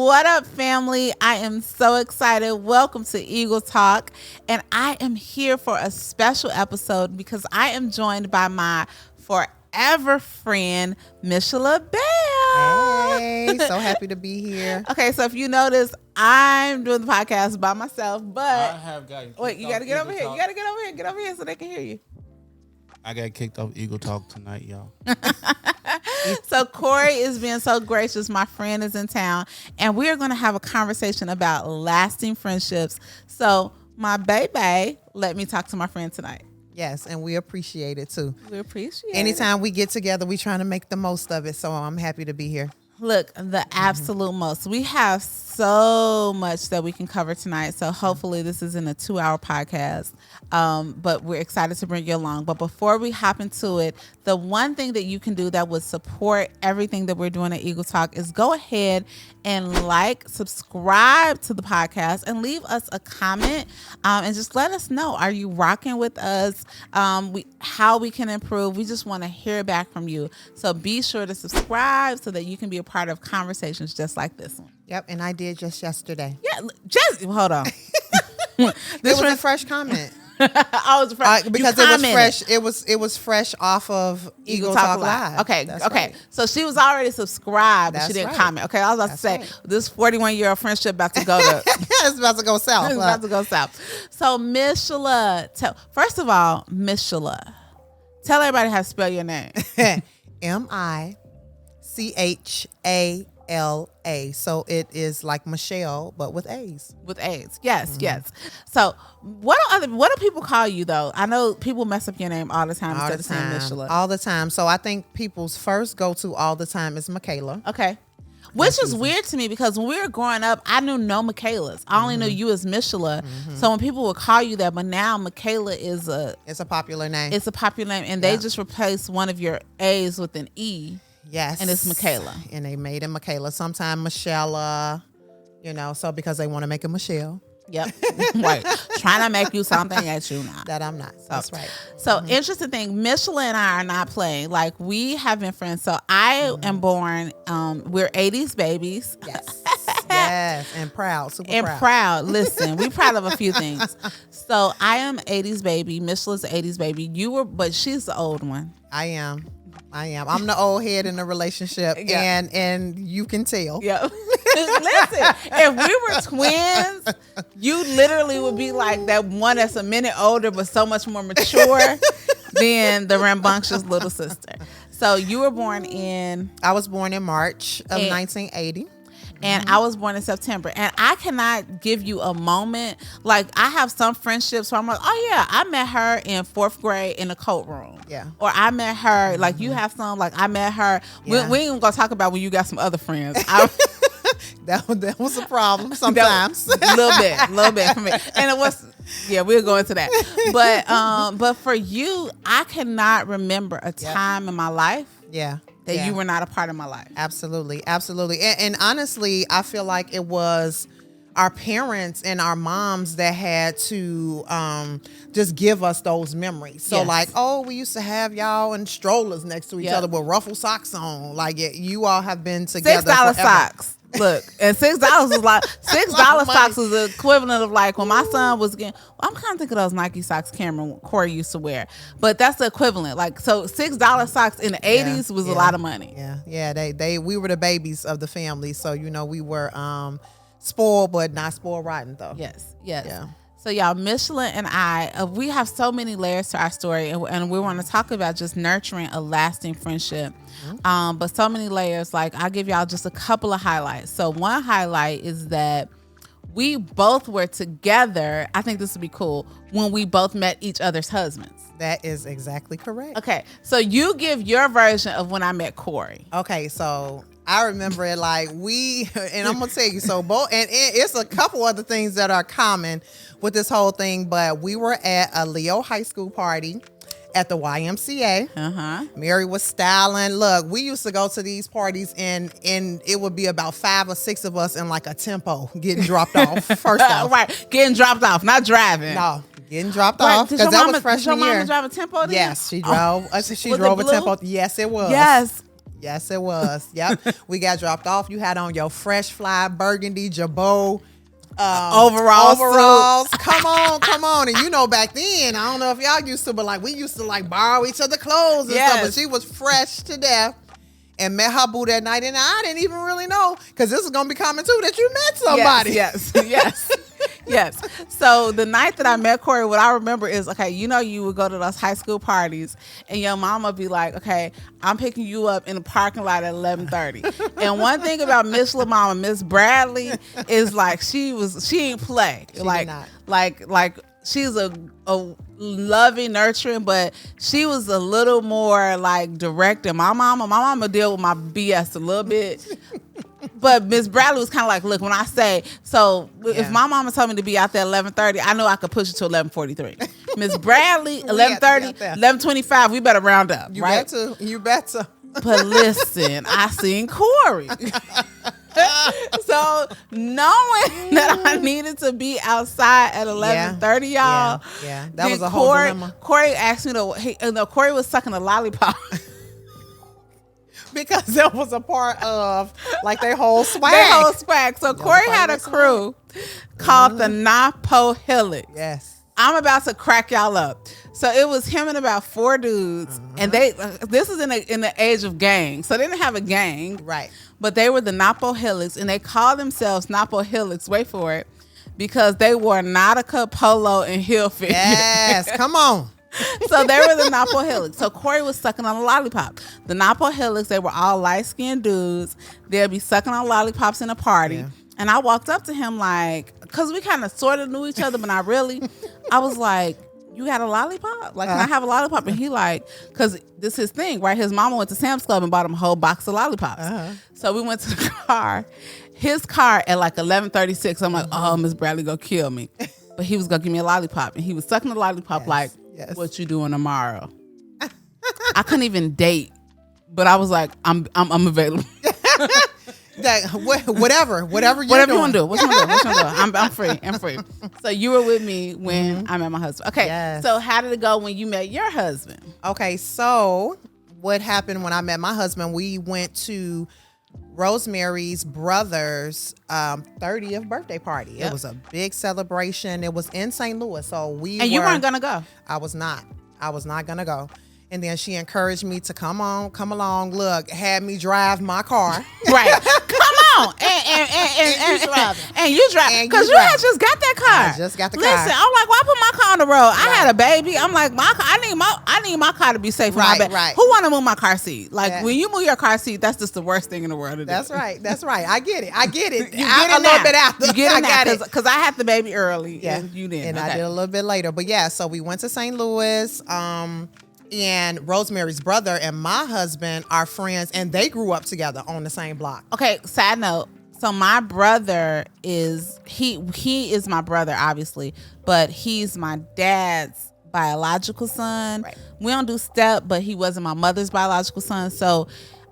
What up, family? I am so excited. Welcome to Eagle Talk. And I am here for a special episode because I am joined by my forever friend, Michela Bell. Hey, so happy to be here. Okay, so if you notice, I'm doing the podcast by myself, but I have got wait, you got to get over here. You got to get over here. Get over here so they can hear you. I got kicked off Eagle Talk tonight, y'all. So Corey is being so gracious. My friend is in town, and we are going to have a conversation about lasting friendships. So my baby let me talk to my friend tonight. Yes, and we appreciate it too. We appreciate Anytime we get together, we trying to make the most of it. So I'm happy to be here. Look, the absolute most. We have so much that we can cover tonight. So hopefully this isn't a 2-hour podcast. But we're excited to bring you along. But before we hop into it, the one thing that you can do that would support everything that we're doing at Eagle Talk is go ahead and subscribe to the podcast, and leave us a comment, and just let us know, are you rocking with us? How we can improve. We just want to hear back from you. So be sure to subscribe so that you can be a part of conversations just like this one. Yep, and I did just yesterday. Yeah, just hold on. This was a fresh comment. I was because it was fresh. It was fresh off of Eagle Talk Live. Okay, That's okay. Right. So she was already subscribed, but she didn't comment. Okay, I was about to say this 41-year-old friendship about to go to. It's about to go south. It's about to go south. So Michela, first of all, Michela, tell everybody how to spell your name. Michela. So it is like Michelle, but with A's. With A's. Yes, yes. So what do people call you though? I know people mess up your name all the time instead of saying Michela. All the time. So I think people's first go-to all the time is Michela. Okay. Which is weird to me because when we were growing up, I knew no Michelas. I only knew you as Michela. So when people would call you that, but now Michela is it's a popular name. It's a popular name, and they just replaced one of your A's with an E. Yes. And it's Michela. And they made it Michela. Sometimes Michela, so because they want to make a Michelle. Yep. Right. Trying to make you something that you're not. That I'm not. That's right. So interesting thing, Michela and I are not playing. Like, we have been friends. So I am born, we're 80s babies. Yes. Yes. And proud. Super proud. Listen, we're proud of a few things. So I am 80s baby. Michela's 80s baby. But she's the old one. I am. I'm the old head in the relationship, and you can tell. Yeah. Listen, if we were twins, you literally would be like that one that's a minute older but so much more mature than the rambunctious little sister. So you were born in... I was born in March of 1980. And I was born in September. And I cannot give you a moment. Like, I have some friendships where I'm like, oh, yeah, I met her in 4th grade in the coat room. Yeah. Or I met her, like, you have some, like, I met her. Yeah. We ain't even going to talk about when you got some other friends. That was a problem sometimes. A little bit for me. And it was, we'll go into that. But for you, I cannot remember a time in my life. Yeah. That you were not a part of my life. Absolutely. Absolutely. And honestly, I feel like it was our parents and our moms that had to just give us those memories. So like, we used to have y'all in strollers next to each other with ruffle socks on. Like, you all have been together $6 forever. socks. Look, and $6 was like $6 socks was the equivalent of like when my son was getting. Well, I'm kind of thinking of those Nike socks Corey used to wear, but that's the equivalent. Like, so $6 socks in the 80s was a lot of money. Yeah. We were the babies of the family, so we were spoiled, but not spoiled rotten though. Yes. Yeah. So y'all, Michela and I, we have so many layers to our story, and we want to talk about just nurturing a lasting friendship. But so many layers. Like, I'll give y'all just a couple of highlights. So one highlight is that we both were together. I think this would be cool when we both met each other's husbands. That is exactly correct. Okay, so you give your version of when I met Corey. Okay, so I remember it like and I'm gonna tell you, so both, and it's a couple other things that are common with this whole thing, but we were at a Leo high school party at the YMCA. Mary was styling. Look, we used to go to these parties and it would be about 5 or 6 of us in like a tempo getting dropped off. First off. Right, getting dropped off, not driving. No, getting dropped off because that was freshman year. Did your mama drive a tempo then? Yes, she drove. She drove a tempo. Yes, it was. Yes. Yes, it was. Yep. We got dropped off. You had on your fresh fly burgundy jabot. Overalls. Come on. And you know, back then, I don't know if y'all used to, but like we used to like borrow each other clothes and stuff. But she was fresh to death. And met her boo that night, and I didn't even really know, because this is gonna be coming too, that you met somebody. Yes. So the night that I met Corey, what I remember is, okay, you know, you would go to those high school parties, and your mama be like, okay, I'm picking you up in the parking lot at 11:30. And one thing about Michela mama, Miss Bradley, is like she ain't play. She did not. Like she's a loving, nurturing, but she was a little more like direct than my mama deal with my BS a little bit. But Miss Bradley was kind of like, look, when I say, so if my mama told me to be out there at 11:30, I know I could push it to 11:43. Miss Bradley, 11:30, 11:25, we better round up, right? You better. But listen, I seen Corey. So knowing that I needed to be outside at 11:30, y'all. Yeah. That was a whole dilemma. Corey asked me Corey was sucking a lollipop. Because that was a part of like their whole swag. So Corey had a crew called the Napo Helix. Yes. I'm about to crack y'all up. So it was him and about 4 dudes, and this is in the age of gang. So they didn't have a gang, right? But they were the Napo Helix, and they called themselves Napo Helix. Wait for it, because they wore Nautica, polo, and heel figures. Yes, come on. So they were the Napo Helix. So Corey was sucking on a lollipop. The Napo Helix, they were all light-skinned dudes. They'd be sucking on lollipops in a party. Yeah. And I walked up to him like, because we kind of sort of knew each other, but not really. I was like, you got a lollipop? Like, can I have a lollipop? And he like, because this is his thing, right? His mama went to Sam's Club and bought him a whole box of lollipops. So we went to the car. His car at like 11:36. I'm like, oh, Miss Bradley gonna kill me. But he was gonna give me a lollipop. And he was sucking the lollipop like, what you doing tomorrow? I couldn't even date. But I was like, I'm available. Whatever you want to do. What you want to do? I'm free. So you were with me when I met my husband. Okay. Yes. So how did it go when you met your husband? Okay. So what happened when I met my husband? We went to Rosemary's brother's 30th birthday party. Yep. It was a big celebration. It was in St. Louis. So you weren't gonna go. I was not gonna go. And then she encouraged me to come along. Look, had me drive my car. Right. Come on. And you drive. Because you had just got that car. I just got the car. Listen, I'm like, why put my car on the road? Right. I had a baby. I'm like, I need my car to be safe. Right. Who want to move my car seat? Like, when you move your car seat, that's just the worst thing in the world to do. That's right. I get it. You get it a little bit after. You get it now. Because I had the baby early. Yeah. And you didn't. And I did a little bit later. But yeah, so we went to St. Louis. And Rosemary's brother and my husband are friends, and they grew up together on the same block. Okay, side note. So my brother is he is my brother, obviously, but he's my dad's biological son. Right. We don't do step, but he wasn't my mother's biological son. So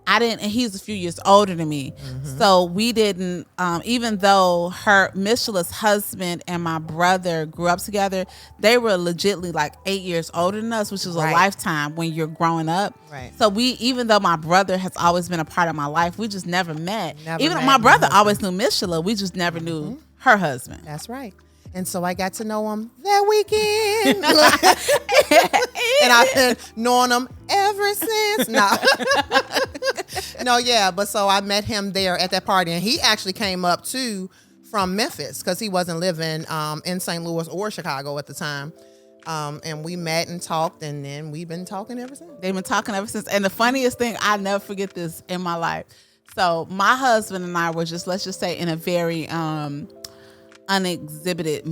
and he's a few years older than me. So we didn't, even though Michela's husband and my brother grew up together, they were legitly like 8 years older than us, which is a lifetime when you're growing up. Right. So even though my brother has always been a part of my life, we just never met. My brother always knew Michela. We just never knew her husband. That's right. And so I got to know him that weekend. And I've been knowing him ever since. But so I met him there at that party. And he actually came up, too, from Memphis because he wasn't living in St. Louis or Chicago at the time. And we met and talked, and then we've been talking ever since. They've been talking ever since. And the funniest thing, I never forget this in my life. So my husband and I were just, let's just say, in a very... uninhibited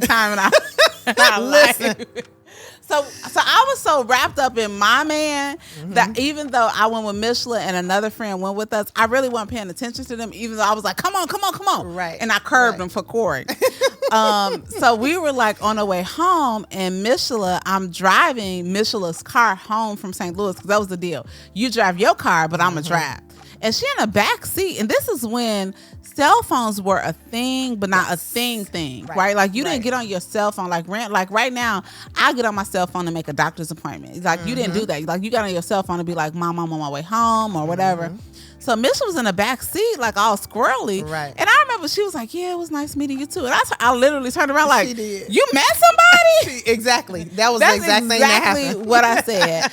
time in our life. So I was so wrapped up in my man that even though I went with Michela and another friend went with us, I really wasn't paying attention to them, even though I was like, come on. Right. And I curbed them for Corey. So we were like on our way home, and I'm driving Michela's car home from St. Louis, because that was the deal. You drive your car, but I'm going to drive. And she in a back seat. And this is when cell phones were a thing, but not a thing, right? Like you didn't get on your cell phone like right now. I get on my cell phone to make a doctor's appointment. Like you didn't do that. Like you got on your cell phone to be like, Mom, I'm on my way home or whatever. So Michelle was in the back seat, like all squirrely. Right. And I remember she was like, yeah, it was nice meeting you too. And I literally turned around like, She did. you met somebody? Exactly. That was That's the exact thing that exactly happened. what I said.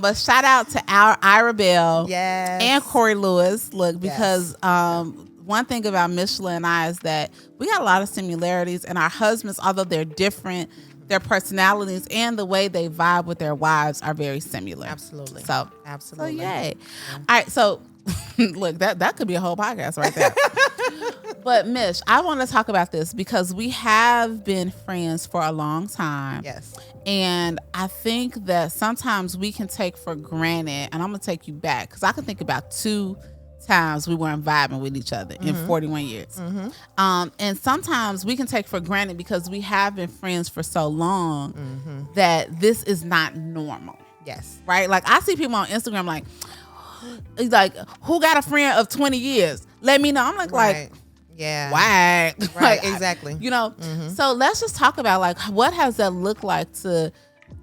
But shout out to our Ira Bell Yes. and Corey Lewis. Look, because one thing about Michela and I is that we got a lot of similarities, and our husbands, although they're different, their personalities and the way they vibe with their wives are very similar. Absolutely. So Absolutely. yay. All right, so look, that could be a whole podcast right there. But Mish, I want to talk about this because we have been friends for a long time. Yes. And I think that sometimes we can take for granted, and I'm going to take you back because I can think about 2 times we weren't vibing with each other in 41 years. And sometimes we can take for granted because we have been friends for so long that this is not normal. Yes. Right? Like I see people on Instagram like, who got a friend of 20 years? Let me know. I'm like, yeah. why? Right, Like, exactly. So let's just talk about like what has that looked like to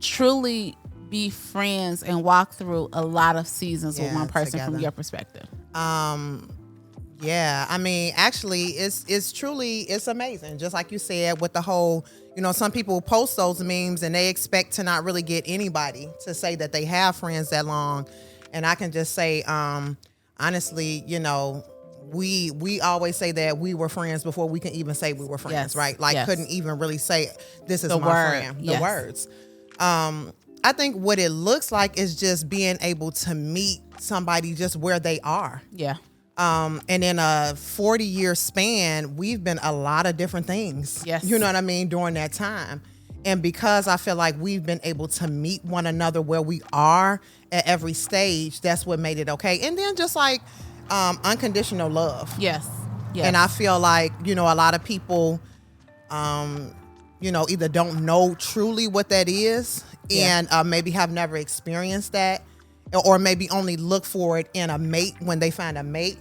truly be friends and walk through a lot of seasons with one person together. from your perspective. Yeah, I mean, actually, it's truly amazing. Just like you said, with the whole, some people post those memes and they expect to not really get anybody to say that they have friends that long. And I can just say, honestly, we always say that we were friends before we can even say we were friends, Yes, right? Like, yes. couldn't even really say this is The my word, friend. yes. The words. I think what it looks like is just being able to meet somebody just where they are. Yeah. And in a 40-year span, we've been a lot of different things. Yes. You know what I mean? During that time. And because I feel like we've been able to meet one another where we are at every stage, that's what made it okay. And then just like unconditional love. Yes. Yes. And I feel like, a lot of people, either don't know truly what that is and maybe have never experienced that, or maybe only look for it in a mate when they find a mate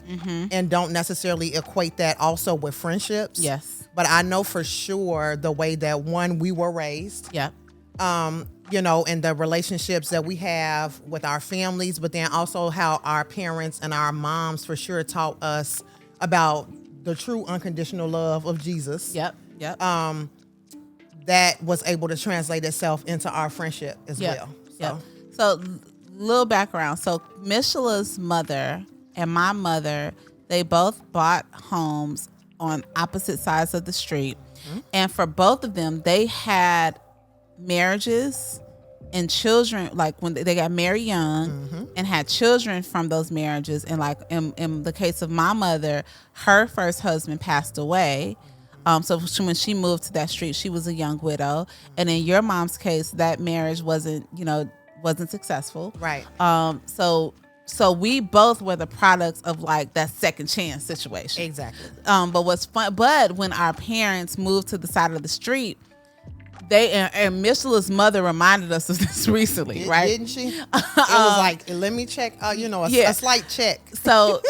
and don't necessarily equate that also with friendships. Yes. But I know for sure the way that we were raised. Yeah. And the relationships that we have with our families, but then also how our parents and our moms for sure taught us about the true unconditional love of Jesus. Yep. Yep. That was able to translate itself into our friendship as well. Yep. So little background. So Michela's mother and my mother, they both bought homes on opposite sides of the street. And for both of them, they had marriages and children, like when they got married young and had children from those marriages. And like in the case of my mother, her first husband passed away. So when she moved to that street, she was a young widow. And in your mom's case, that marriage wasn't successful. Right. So we both were the products of like that second chance situation. Exactly. But what's fun, but when our parents moved to the side of the street, they and Michela's mother reminded us of this recently, right? Didn't she? It was like, let me check, a slight check. So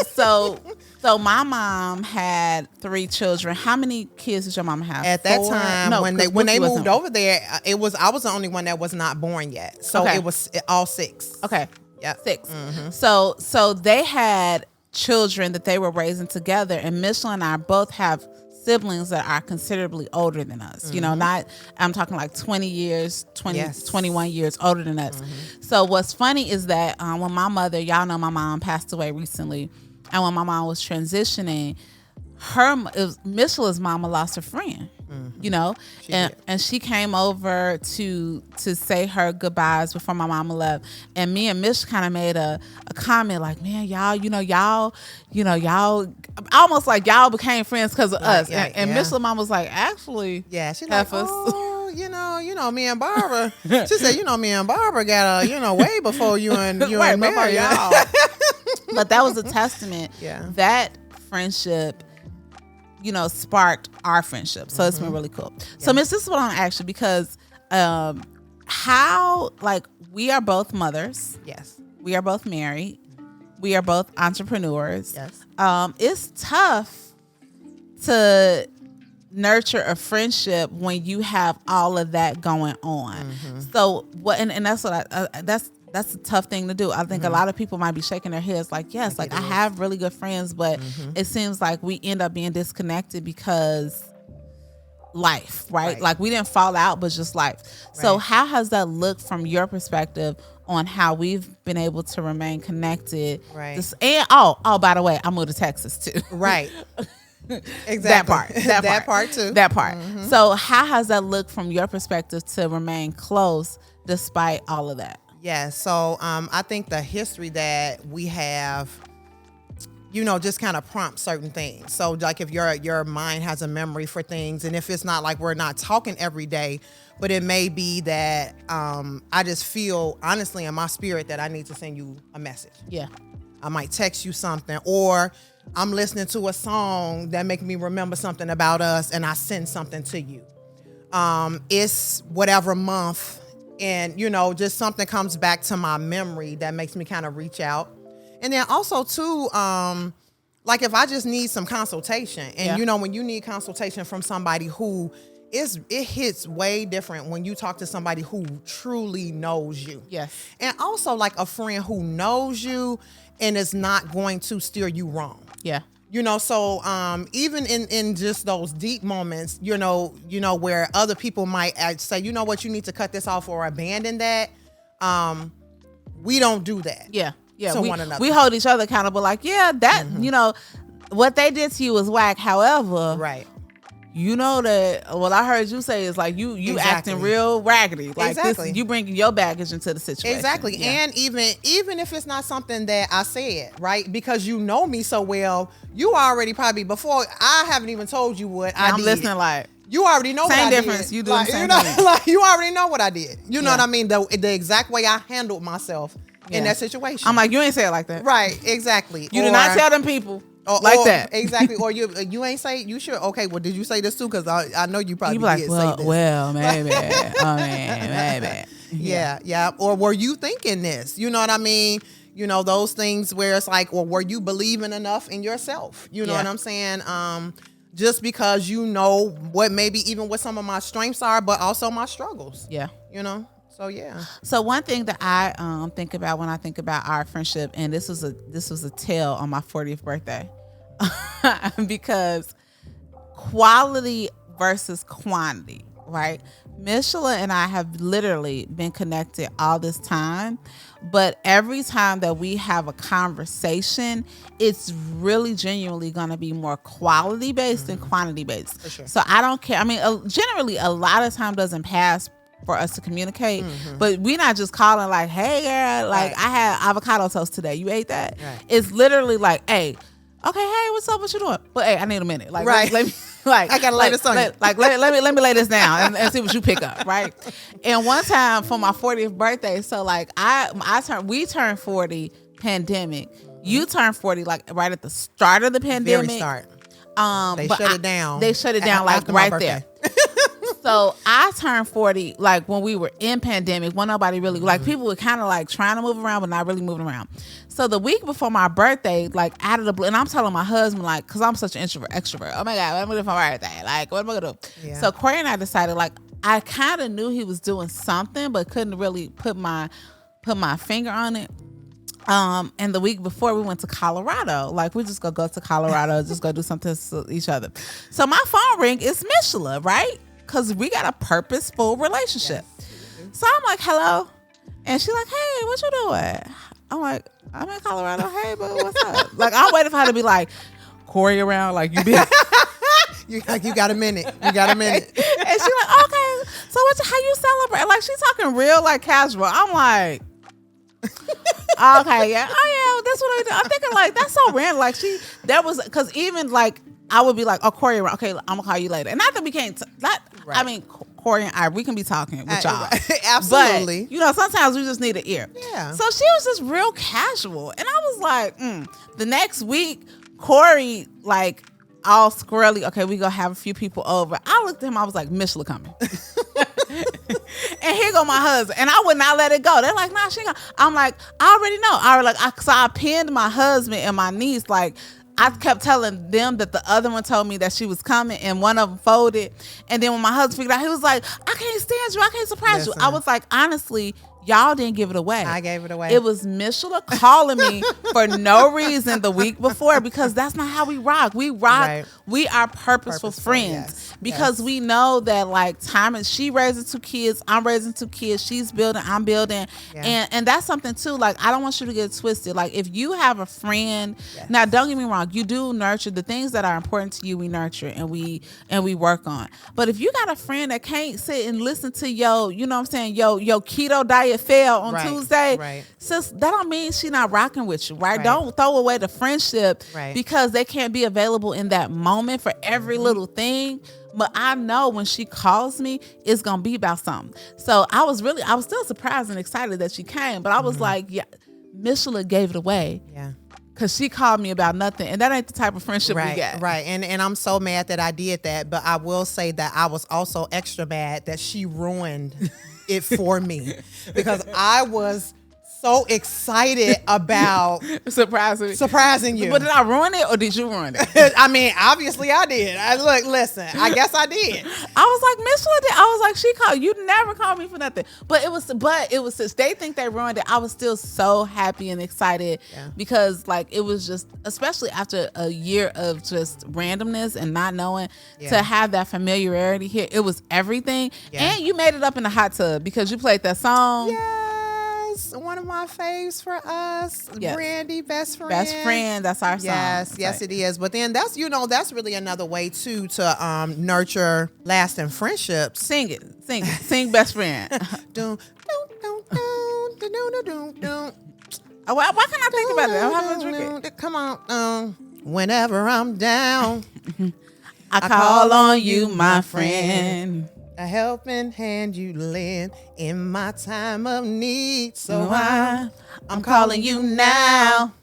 my mom had 3 children. How many kids did your mama have? At that 4? time, No, when they moved over there, I was the only one that was not born yet. So Okay. it was all 6. Okay. Yep. 6. So they had children that they were raising together, and Michela and I both have siblings that are considerably older than us. I'm talking like 20 years, 21 years older than us. So what's funny is that when my mother, y'all know my mom passed away recently, and when my mom was transitioning, Michela's mama lost her friend. And she came over to say her goodbyes before my mama left. And me and Mish kind of made a comment like, man, y'all almost like y'all became friends because of us. And Mish's mom was like, actually, yeah, she's like, heifers. me and Barbara. She said, me and Barbara got way before you and Right, and Mary. y'all. But that was a testament. Yeah. That friendship, sparked our friendship. So it's been really cool. So Miss, this is what I'm actually, because how, like, we are both mothers. Yes. We are both married. We are both entrepreneurs. Yes. It's tough to nurture a friendship when you have all of that going on. So what, and that's what that's a tough thing to do. I think a lot of people might be shaking their heads like, yes, like I have really good friends, but it seems like we end up being disconnected because life, right? Like we didn't fall out, but just life. So how has that looked from your perspective on how we've been able to remain connected? Right. And by the way, I moved to Texas too. Right. Exactly. That part too. That part. So how has that looked from your perspective to remain close despite all of that? Yeah. So I think the history that we have, just kind of prompts certain things. So like if your mind has a memory for things, and if it's not like we're not talking every day, but it may be that I just feel honestly in my spirit that I need to send you a message. Yeah. I might text you something, or I'm listening to a song that make me remember something about us and I send something to you. It's whatever month, and just something comes back to my memory that makes me kind of reach out. And then also too, like if I just need some consultation, and when you need consultation from somebody who it hits way different when you talk to somebody who truly knows you. Yes. And also like a friend who knows you and is not going to steer you wrong. Yeah. So even in just those deep moments, where other people might say, you know what, you need to cut this off or abandon that. We don't do that. Yeah. Yeah. To one another. We hold each other accountable. Like, yeah, that, what they did to you was whack. However, right. That what I heard you say is like you Exactly. acting real raggedy. Like Exactly. you bringing your baggage into the situation. Exactly. Yeah. And even if it's not something that I said, right? Because you know me so well, you already probably before I haven't even told you what I did. I'm listening like you already know same what I difference. did. You do like, the same thing. Like you already know what I did. You know what I mean? The exact way I handled myself in that situation. I'm like, you ain't say it like that. Right, exactly. You did not tell them people like that. Exactly. Or you ain't say, you sure? Okay, well, did you say this too? Because I know you probably You be like, did well, say this. well, maybe. Maybe. Yeah. Or were you thinking this? You know what I mean? Those things where it's like, well, were you believing enough in yourself? You know what I'm saying? Just because what maybe even what some of my strengths are, but also my struggles. Yeah. So yeah. So one thing that I think about when I think about our friendship, and this was a tale on my 40th birthday, because quality versus quantity, right? Michela and I have literally been connected all this time, but every time that we have a conversation, it's really genuinely going to be more quality based than quantity based. For sure. So I don't care. I mean, generally a lot of time doesn't pass for us to communicate, but we're not just calling like, hey girl, like I had avocado toast today. You ate that? Right. It's literally like, hey, okay, hey, what's up? What you doing? But hey, I need a minute. Like, right. let me, like, I gotta lay this on you. Let me lay this down and see what you pick up, right? And one time for my 40th birthday, so like we turned 40 pandemic. You turned 40 like right at the start of the pandemic. Very start. They but shut it down. They shut it down like after my right there. birthday. So I turned 40 like when we were in pandemic, when nobody really like people were kind of like trying to move around but not really moving around. So the week before my birthday, like out of the blue, and I'm telling my husband like, cause I'm such an extrovert. Oh my God, what am I doing for my birthday? Like, what am I gonna do? Yeah. So Corey and I decided like I kind of knew he was doing something but couldn't really put my finger on it. And the week before we went to Colorado, like we just go to Colorado, just go do something to each other. So my phone ring is Michela, right? Because we got a purposeful relationship. Yes. So I'm like, hello. And she's like, hey, what you doing? I'm like, I'm in Colorado. Hey, but what's up? Like, I'm waiting for her to be like, Corey around, like you be. You got a minute. You got a minute. And she's like, okay, so how you celebrate? Like, she's talking real, like casual. I'm like, okay, yeah. Oh, yeah, that's what I do. I'm thinking, like, that's so random. Like, because even, like, I would be like, oh, Corey, okay, I'm going to call you later. And not that we can't, right. I mean, Corey and I, we can be talking with y'all. Absolutely. But, sometimes we just need an ear. Yeah. So she was just real casual. And I was like, The next week, Corey, like, all squirrely, okay, we gonna have a few people over. I looked at him, I was like, Michela coming. And here go my husband. And I would not let it go. They're like, nah, she ain't gonna. I'm like, I already know. So I pinned my husband and my niece. Like, I kept telling them that the other one told me that she was coming, and one of them folded. And then when my husband figured out, he was like, I can't stand you. I can't surprise you. I was like, honestly, y'all didn't give it away. I gave it away. It was Michela calling me for no reason the week before, because that's not how we rock. We rock. Right. We are purposeful friends because we know that like time is, she raising 2 kids, I'm raising 2 kids, she's building, I'm building. And that's something too. Like, I don't want you to get twisted. Like, if you have a friend, now don't get me wrong, you do nurture the things that are important to you. We nurture and we work on. But if you got a friend that can't sit and listen to yo keto diet fail on Tuesday, sis, that don't mean she not rocking with you, right? Don't throw away the friendship because they can't be available in that moment for every little thing. But I know when she calls me, it's gonna be about something. So I was still surprised and excited that she came, but I was like, yeah, Michela gave it away. Yeah. Cause she called me about nothing, and that ain't the type of friendship we got. Right, and I'm so mad that I did that, but I will say that I was also extra mad that she ruined it for me, because I was so excited about surprising you. But did I ruin it or did you ruin it? I mean, obviously I did. Listen, I guess I did. I was like, Michela did. I was like, she called you, never called me for nothing. But it was since they think they ruined it, I was still so happy and excited because like it was just, especially after a year of just randomness and not knowing, to have that familiarity here, it was everything. And you made it up in the hot tub because you played that song. One of my faves for us. Brandy, best friend. Best friend, that's our song. Yes, it is. But then that's really another way too to nurture lasting friendships. Sing it. Sing best friend. Why can't I think about it? I'm having a drink. Come on. Whenever I'm down, I call on you, my friend. A helping hand you lend in my time of need. So I'm calling you now,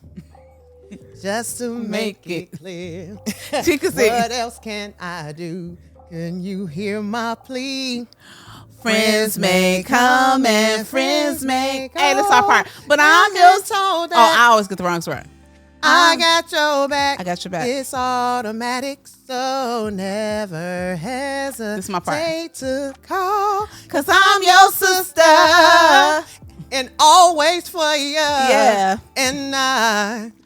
just to make it clear. What else can I do? Can you hear my plea? Friends may come and friends may go. Hey, that's our part. But I'm just told that. I always get the wrong right. I got your back. I got your back. It's automatic, so never hesitate. This is my part. To call, 'cause I'm your sister. And always for you. Yeah. And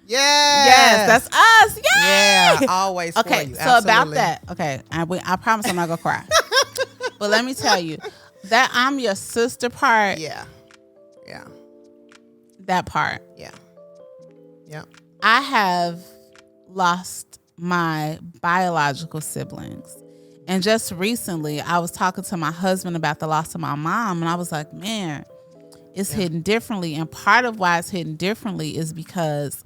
yes, that's us. Yay! Yeah, always for you. Okay, so about that. Okay, I promise I'm not going to cry. But let me tell you, that I'm your sister part. Yeah. That part. Yeah. I have lost my biological siblings. And just recently, I was talking to my husband about the loss of my mom. And I was like, man, it's hidden differently. And part of why it's hidden differently is because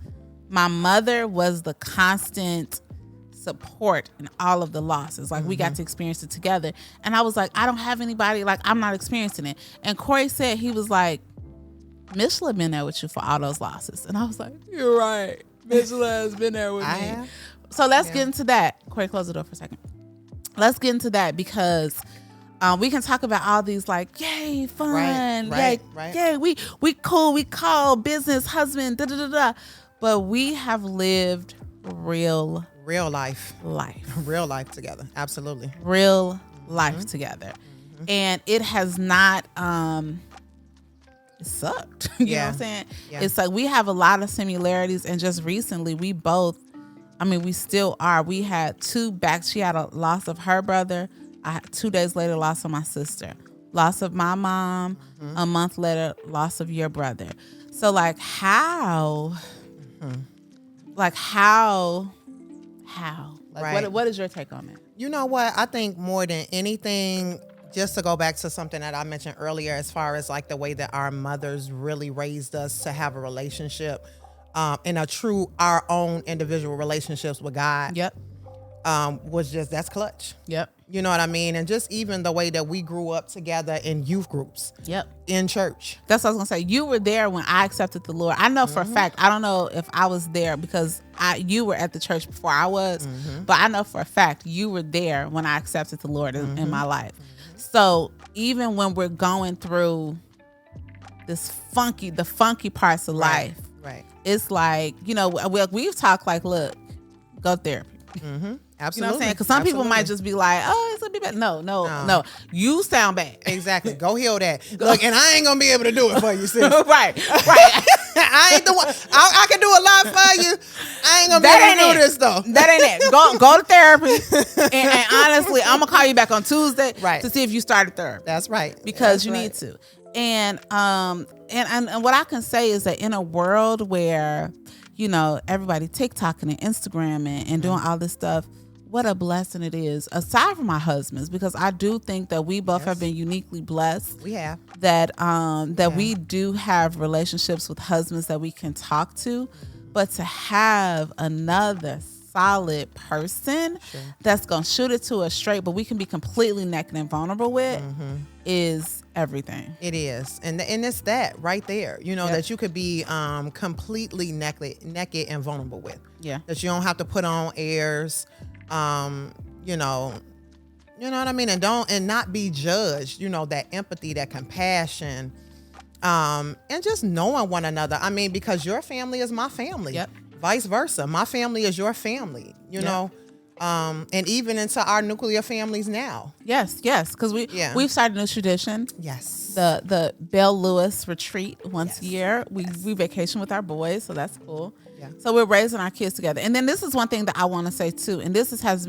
my mother was the constant support in all of the losses. Like, we got to experience it together. And I was like, I don't have anybody. Like, I'm not experiencing it. And Corey said, he was like, Michela been there with you for all those losses. And I was like, you're right. Michela has been there with me. So let's get into that. Corey, close the door for a second. Let's get into that because we can talk about all these like, yay, fun. Yay, we cool. We call business, husband, da-da-da-da. But we have lived real life. Real life together. Absolutely. Real life together. And it has not... it sucked. You know what I'm saying? Yeah. It's like we have a lot of similarities, and just recently we still are. We had she had a loss of her brother. 2 days later, loss of my sister. Loss of my mom. A month later, loss of your brother. So like how? Like how? Like what is your take on that? You know what? I think more than anything, just to go back to something that I mentioned earlier, as far as like the way that our mothers really raised us to have a relationship, in a true, our own individual relationships with God. That's clutch. You know what I mean? And just even the way that we grew up together in youth groups. In church. That's what I was going to say. You were there when I accepted the Lord. I know for a fact, I don't know if I was there because you were at the church before I was, but I know for a fact you were there when I accepted the Lord in my life. So even when we're going through the funky parts of life, Right. it's like, we've talked like, look, go therapy. Mm-hmm. Absolutely. You know what I'm saying? Because some people might just be like, oh, it's going to be bad. No. You sound bad. Exactly. Go heal that. Look, and I ain't going to be able to do it for you, sis. Right. I ain't the one. I can do a lot for you. I ain't going to be able to do this, though. That ain't it. Go to therapy. And honestly, I'm going to call you back on Tuesday to see if you started therapy. That's right. Because you need to. And what I can say is that in a world where, everybody TikToking and Instagram and doing all this stuff, what a blessing it is, aside from my husbands, because I do think that we both have been uniquely blessed. We have. That we do have relationships with husbands that we can talk to, but to have another solid person that's going to shoot it to us straight, but we can be completely naked and vulnerable with is everything. It is. And it's that right there, that you could be completely naked and vulnerable with. Yeah. That you don't have to put on airs. You know what I mean? And not be judged, that empathy, that compassion, and just knowing one another. I mean, because your family is my family. Yep. Vice versa. My family is your family, know, and even into our nuclear families now. Yes. Because we've started a new tradition. Yes. The Belle Lewis retreat once a year. We vacation with our boys, so that's cool. Yeah. So we're raising our kids together. And then this is one thing that I want to say too, and this has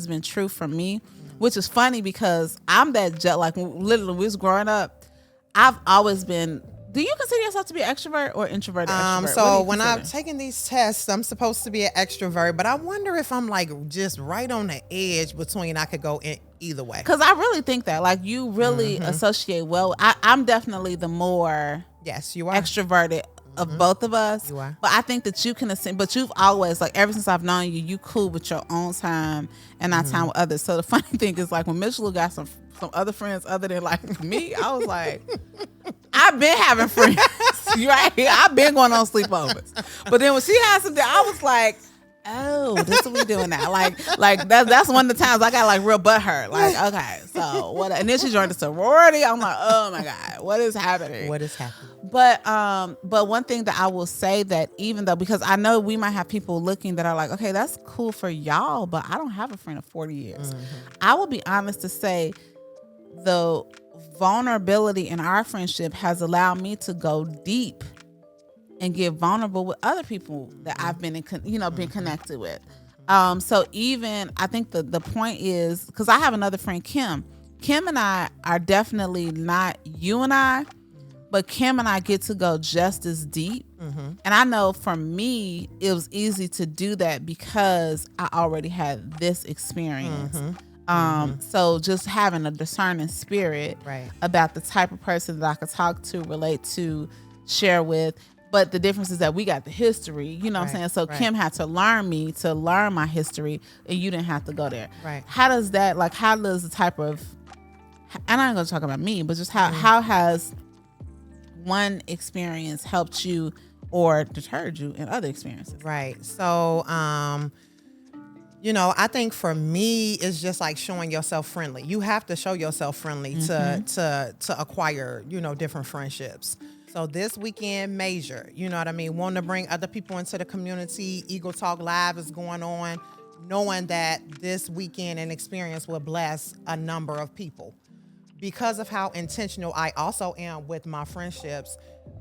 been true for me, which is funny because I'm that like literally when we was growing up, I've always been. Do you consider yourself to be an extrovert or introverted? Extrovert? So when I've taken these tests, I'm supposed to be an extrovert, but I wonder if I'm like just right on the edge between I could go in either way. Because I really think that like you really associate well. I'm definitely the more you are extroverted of both of us. You are. But I think that you can assume, but you've always, like ever since I've known you, you cool with your own time and not time with others. So the funny thing is like when Michela got some other friends other than like me, I was like, I've been having friends, right? I've been going on sleepovers. But then when she had something, I was like, oh, this is what we doing now. Like that's one of the times I got like real butthurt. Like, okay, so what? And then she joined the sorority. I'm like, oh my God, what is happening? What is happening? But one thing that I will say that even though, because I know we might have people looking that are like, okay, that's cool for y'all, but I don't have a friend of 40 years. I will be honest to say the vulnerability in our friendship has allowed me to go deep and get vulnerable with other people that I've been been connected with. So even I think the point is, because I have another friend, Kim and I are definitely not you and I, but Kim and I get to go just as deep. And I know for me, it was easy to do that because I already had this experience. So just having a discerning spirit about the type of person that I could talk to, relate to, share with. But the difference is that we got the history, you know what I'm saying? So Kim had to learn me to learn my history, and you didn't have to go there. Right. How does the type of, and I'm not going to talk about me, but just how has one experience helped you or deterred you in other experiences? Right. So, I think for me, it's just like showing yourself friendly. You have to show yourself friendly to acquire, different friendships. So this weekend, major, you know what I mean? Want to bring other people into the community. Eagle Talk Live is going on, knowing that this weekend and experience will bless a number of people. Because of how intentional I also am with my friendships,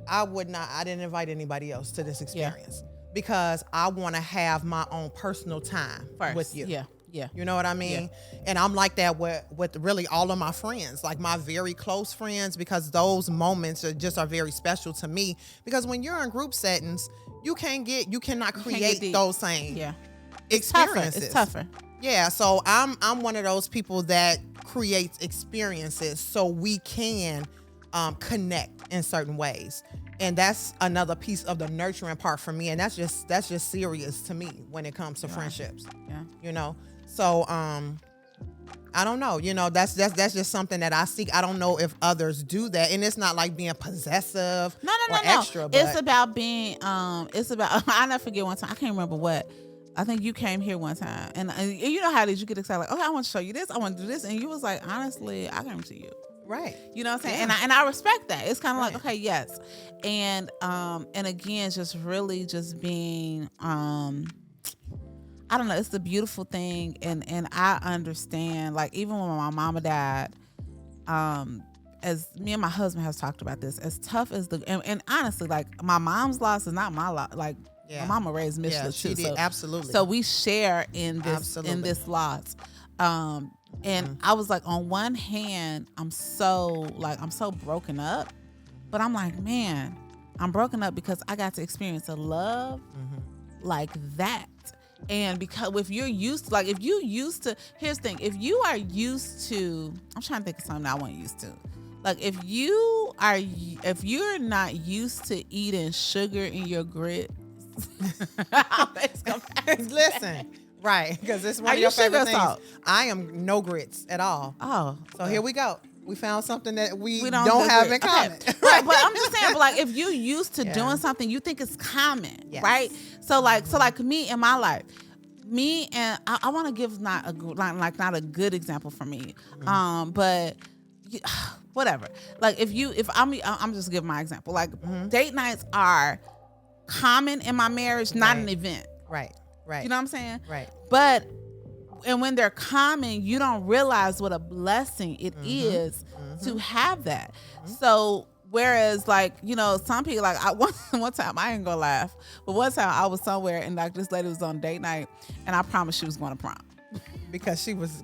I didn't invite anybody else to this experience because I want to have my own personal time with you. Yeah. You know what I mean? Yeah. And I'm like that with really all of my friends, like my very close friends, because those moments are very special to me. Because when you're in group settings, you cannot create those same experiences. It's tougher. Yeah. So I'm one of those people that creates experiences so we can connect in certain ways. And that's another piece of the nurturing part for me. And that's just serious to me when it comes to friendships. Yeah. So, I don't know, that's just something that I seek. I don't know if others do that. And it's not like being possessive or extra. But it's about being, I'll never forget one time. I can't remember what. I think you came here one time. And you know how it is. You get excited like, okay, I want to show you this. I want to do this. And you was like, honestly, I came to you. Right. You know what I'm saying? Yeah. And I respect that. It's kind of Right. like, okay, yes. And again, just really just being, I don't know, it's a beautiful thing. And I understand, like, even when my mama died, as me and my husband has talked about this, as tough as and honestly, like, my mom's loss is not my loss. Like, my mama raised Michela she too. did. So, Absolutely. so we share in this Absolutely. loss. And I was like, on one hand, I'm so broken up, but I'm like, man, I'm broken up because I got to experience a love like that. And because if you're used to, like, if here's the thing, if you are used to, I'm trying to think of something I wasn't used to. Like, if you're not used to eating sugar in your grits, listen, right? Because it's one Are of you your sugar favorite or things. salt? I am no grits at all. Oh, So here we go. We found something that we don't do have grits. in common. Okay. Right, but I'm just saying, but like, if you're used to doing something, you think it's common, Yes. right? So like me in my life, I want to give not a good example for me, but whatever. Like, if I'm just giving my example. Like, date nights are common in my marriage, not an event. Right. You know what I'm saying? Right. But and when they're common, you don't realize what a blessing it is to have that. So whereas, like, you know, some people, like, one time, I ain't gonna laugh, but one time I was somewhere and, like, this lady was on date night, and I promised she was going to prom. Because it was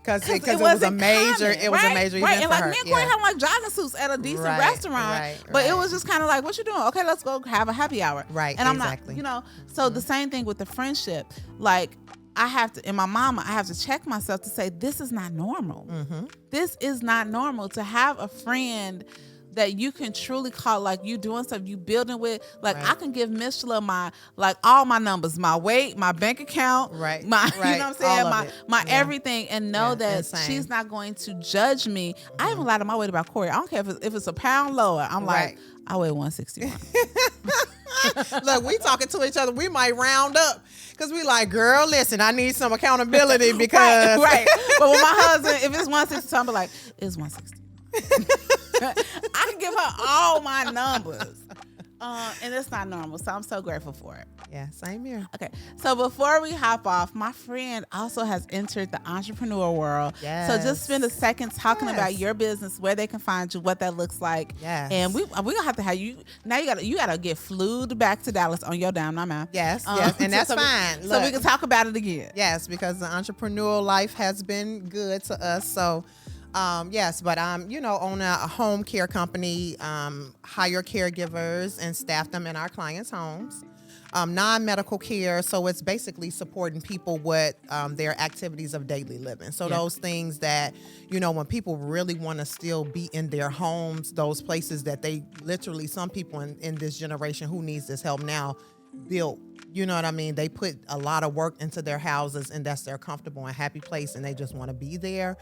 a major event and for like her. me and Corey had like jogging suits at a decent restaurant, but it was just kind of like, what you doing? Okay, let's go have a happy hour. Right. And I'm exactly. not, you know, so the same thing with the friendship. Like, I have to, and my mama, I have to check myself to say, this is not normal. This is not normal to have a friend that you can truly call, like, you doing stuff, you building with. Like, I can give Michela all my numbers, my weight, my bank account, you know what I'm saying, my everything, and know that she's not going to judge me. I even lied to my weight about Corey. I don't care if it's a pound lower. I'm like, I weigh 161. Look, we talking to each other. We might round up because we like, girl, listen, I need some accountability because right. But with my husband, if it's 160, I'm like, it's 160. I can give her all my numbers. And it's not normal. So I'm so grateful for it. Yeah, same here. Okay. So before we hop off, my friend also has entered the entrepreneur world. Yes. So just spend a second talking about your business, where they can find you, what that looks like. Yes. And we're gonna have to have you now. You gotta get flued back to Dallas on your dime, not mine. Yes, and that's fine. So we can talk about it again. Yes, because the entrepreneurial life has been good to us. So yes, but I'm, own a home care company, hire caregivers and staff them in our clients' homes. Non-medical care, so it's basically supporting people with their activities of daily living. So those things that, when people really want to still be in their homes, those places that they literally, some people in this generation who needs this help now, built. You know what I mean? They put a lot of work into their houses, and that's their comfortable and happy place, and they just want to be there.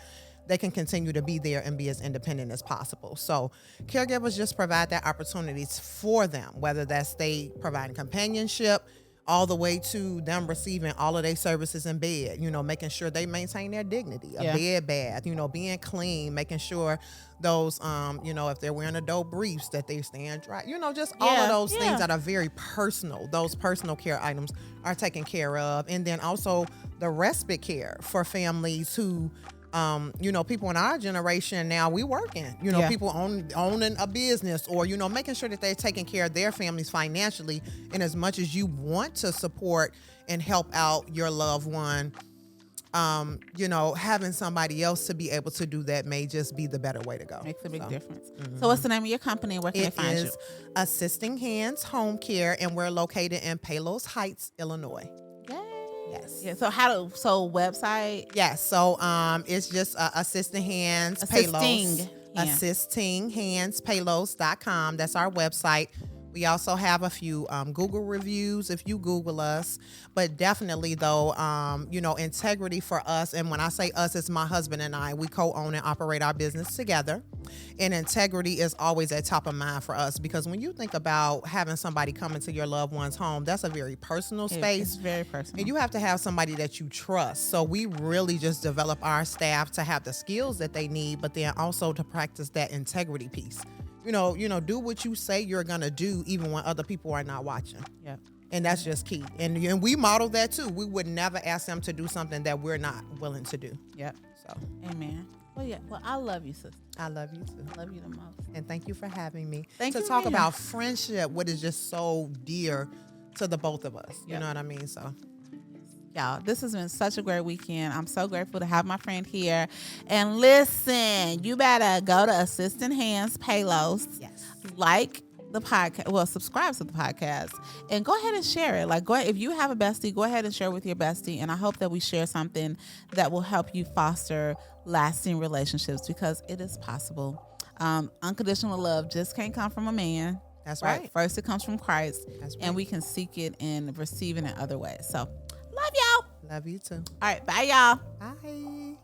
They can continue to be there and be as independent as possible. So caregivers just provide that opportunities for them, whether that's they providing companionship all the way to them receiving all of their services in bed, making sure they maintain their dignity, a bed bath, being clean, making sure those, if they're wearing adult briefs that they staying dry, just all of those things that are very personal. Those personal care items are taken care of. And then also the respite care for families who, people in our generation now, we working, people owning a business or, making sure that they're taking care of their families financially. And as much as you want to support and help out your loved one, having somebody else to be able to do that may just be the better way to go. Makes a big difference. So what's the name of your company and where can they find you? It is Assisting Hands Home Care, and we're located in Palos Heights, Illinois. Yes. Yeah. So website? Yes. So it's just Assisting Hands Palos. Assistinghandspalos.com. That's our website. We also have a few Google reviews if you Google us. But definitely, though, integrity for us. And when I say us, it's my husband and I. We co-own and operate our business together. And integrity is always at top of mind for us, because when you think about having somebody come into your loved one's home, that's a very personal space. It's very personal. And you have to have somebody that you trust. So we really just develop our staff to have the skills that they need, but then also to practice that integrity piece. Do what you say you're going to do, even when other people are not watching. Yeah. And that's just key. And we model that too. We would never ask them to do something that we're not willing to do. Yep. So, amen. Well, yeah. Well, I love you, sister. I love you too. I love you the most. And thank you for having me. Thank to you, talk ma'am. about friendship, what is just so dear to the both of us. You Yep. know what I mean? So, Y'all, this has been such a great weekend. I'm so grateful to have my friend here. And listen, you better go to Assistant Hands Palos. yes. Like the podcast, well, subscribe to the podcast, and go ahead and share it. Like, if you have a bestie, go ahead and share with your bestie. And I hope that we share something that will help you foster lasting relationships, because it is possible. Unconditional love just can't come from a man. That's right. First, it comes from Christ, That's right. and we can seek it and receive it in other ways. So, love y'all. Love you too. All right, bye, y'all. Bye.